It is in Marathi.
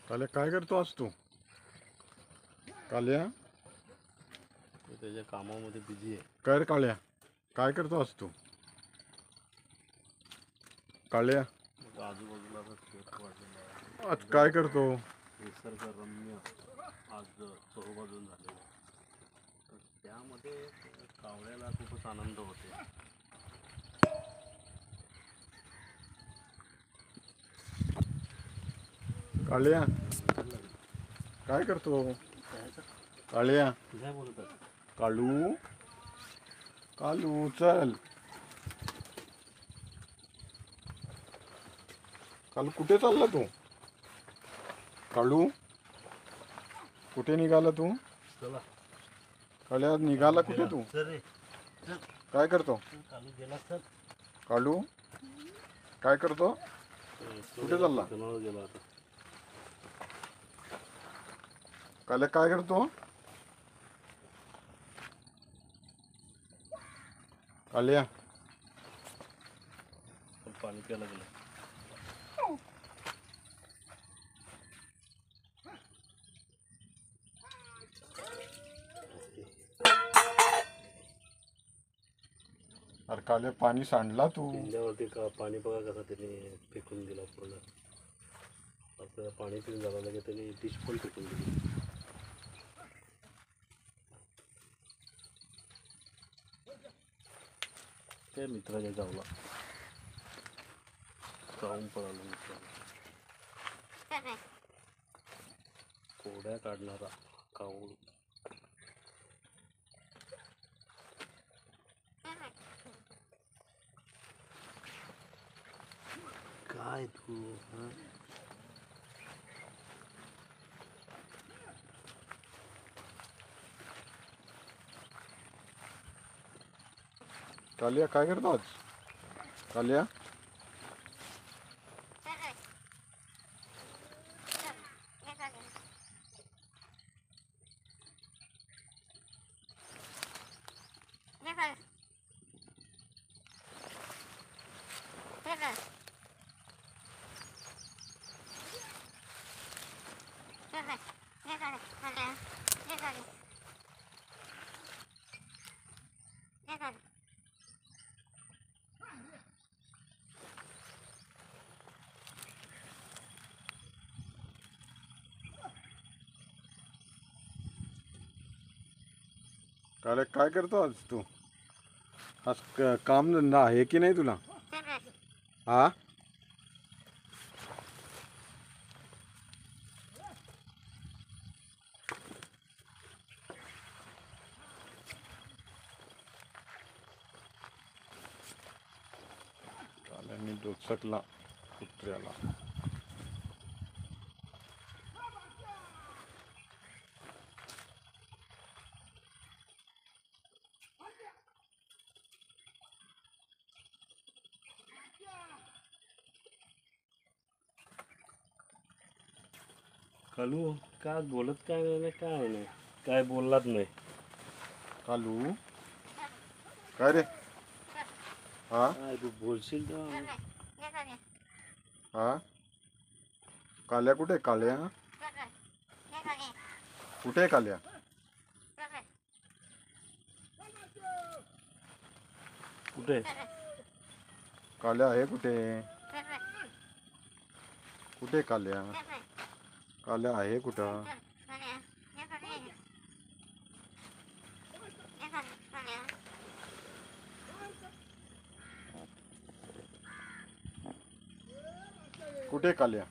काल्या काय करतो आज तू? काल्या त्याच्या कामामध्ये बिझी आहे. काय रे काळ्या, काय करतो आज तू? काळ्या आजूबाजूला शेत वाढलेला आहे. आज काय करतो? निसर्गरम्य आज चहूबाजून झालेलं आहे. तर त्यामध्ये कावळ्याला खूपच आनंद होते. काळ्या काय करतो? काळ्या काय बोलत आहे? काळू कालू चल. कालू कुठे चालला तू? काळू कुठे निघाला तू? चला काळ्या निघाला कुठे तू? चल रे, चल. काय करतो? कालू गेला चल. काळू काय करतो? कुठे चालला? जनावर गेला आता. काल्या काय करतो? काल्या पाणी प्यायला गेला. अरे काल्या पाणी सांडला तू. पिंजऱ्यावरती का पाणी बघा कसं त्याने फेकून दिला पूर्ण. आपल्याला पाणी पिऊन जावं लागेल, त्याने डिश पण फेकून दिली. त्या मित्राच्या गावला जाऊन पळालो मित्राला. कोड्या काढणारा काऊळ. काय तू हा? काल्या काय करतो आज? काल्या काल्या काय करतो आज तू? आज काम धंदा आहे की नाही तुला? हा काल्याने डोचकला कुत्र्याला. कालू काय बोलत काय नाही, काय नाही, काय बोललाच नाही. कालू काय रे? हा काय तू बोलशील तर. हा काल्या कुठे? काल्या कुठे? काल्या कुठे? काल्या आहे कुठे? कुठे काल्या? काल्या आहे कुठं? कुठे काल्या?